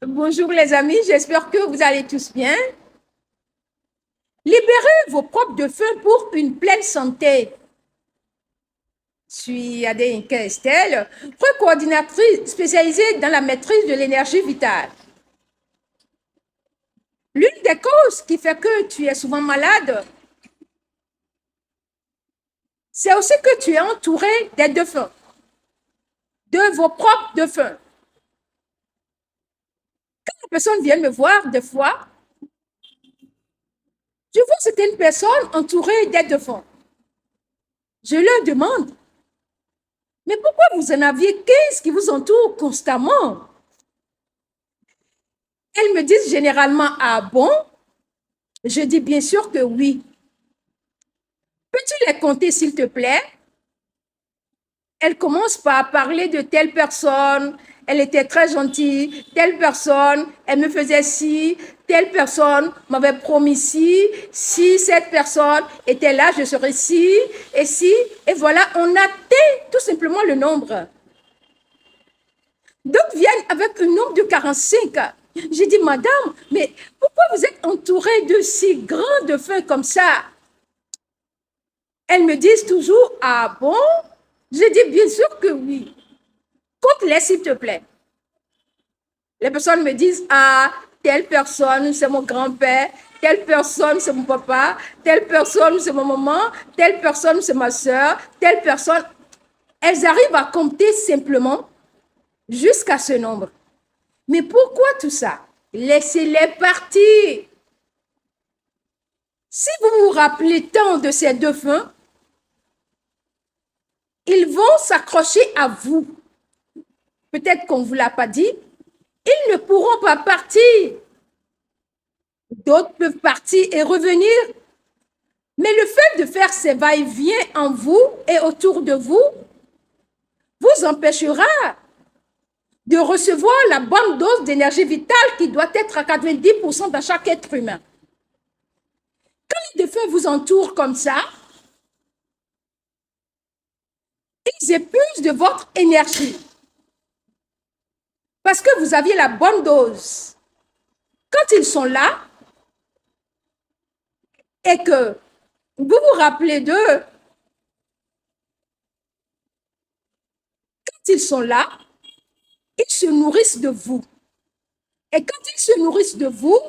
Bonjour les amis, j'espère que vous allez tous bien. Libérez vos propres défunts pour une pleine santé. Je suis Adéinke Estelle, coordinatrice spécialisée dans la maîtrise de l'énergie vitale. L'une des causes qui fait que tu es souvent malade, c'est aussi que tu es entouré des défunts, de vos propres défunts. Quand les personnes viennent me voir des fois, je vois certaines personnes entourées des défunts. Je leur demande, mais pourquoi vous en aviez 15 qui vous entourent constamment? Elles me disent généralement, ah bon? Je dis bien sûr que oui. Peux-tu les compter, s'il te plaît? Elle commence par parler de telle personne, elle était très gentille, telle personne, elle me faisait ci, telle personne m'avait promis ci, si cette personne était là, je serais ci, et voilà, on atteint tout simplement le nombre. D'autres viennent avec un nombre de 45. J'ai dit, madame, mais pourquoi vous êtes entourée de si grands défunts comme ça? Elles me disent toujours, ah bon? Je dis, bien sûr que oui. Compte-les, s'il te plaît. Les personnes me disent, ah, telle personne, c'est mon grand-père, telle personne, c'est mon papa, telle personne, c'est mon maman, telle personne, c'est ma soeur, telle personne. Elles arrivent à compter simplement jusqu'à ce nombre. Mais pourquoi tout ça? Laissez-les partir. Si vous vous rappelez tant de ces défunts, ils vont s'accrocher à vous. Peut-être qu'on ne vous l'a pas dit, ils ne pourront pas partir. D'autres peuvent partir et revenir. Mais le fait de faire ces va-et-vient en vous et autour de vous vous empêchera de recevoir la bonne dose d'énergie vitale qui doit être à 90% dans chaque être humain. Quand les défunts vous entourent comme ça, ils épuisent de votre énergie parce que vous aviez la bonne dose. Quand ils sont là et que vous vous rappelez d'eux, quand ils sont là, ils se nourrissent de vous. Et quand ils se nourrissent de vous,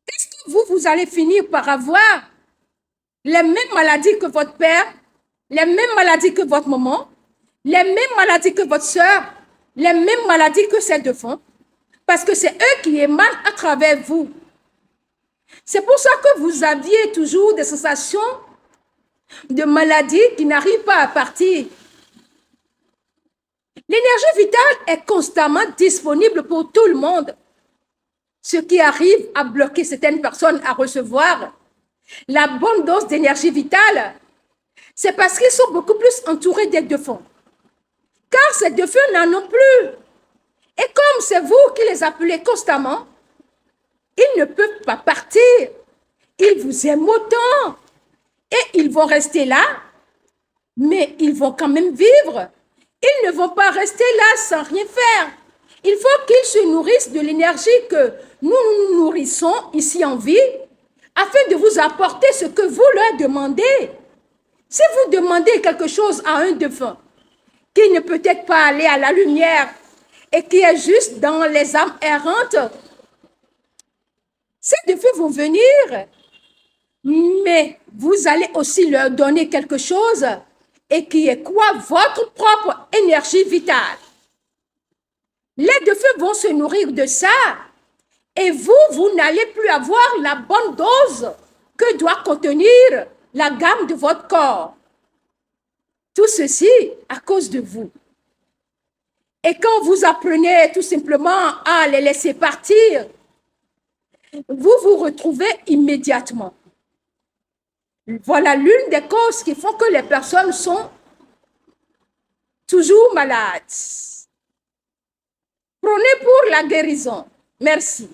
est-ce que vous allez finir par avoir les mêmes maladies que votre père, les mêmes maladies que votre maman, les mêmes maladies que votre soeur, les mêmes maladies que celles de fond? Parce que c'est eux qui émanent à travers vous. C'est pour ça que vous aviez toujours des sensations de maladie qui n'arrivent pas à partir. L'énergie vitale est constamment disponible pour tout le monde. Ce qui arrive à bloquer certaines personnes à recevoir la bonne dose d'énergie vitale, c'est parce qu'ils sont beaucoup plus entourés des défunts. Car ces défunts n'en ont plus. Et comme c'est vous qui les appelez constamment, ils ne peuvent pas partir. Ils vous aiment autant. Et ils vont rester là, mais ils vont quand même vivre. Ils ne vont pas rester là sans rien faire. Il faut qu'ils se nourrissent de l'énergie que nous nourrissons ici en vie, afin de vous apporter ce que vous leur demandez. Si vous demandez quelque chose à un défunt, qui ne peut être pas aller à la lumière et qui est juste dans les âmes errantes, ces défunts vont venir, mais vous allez aussi leur donner quelque chose et qui est quoi? Votre propre énergie vitale. Les défunts vont se nourrir de ça et vous n'allez plus avoir la bonne dose que doit contenir la gamme de votre corps. Tout ceci à cause de vous. Et quand vous apprenez tout simplement à les laisser partir, vous vous retrouvez immédiatement. Voilà l'une des causes qui font que les personnes sont toujours malades. Prenez pour la guérison. Merci.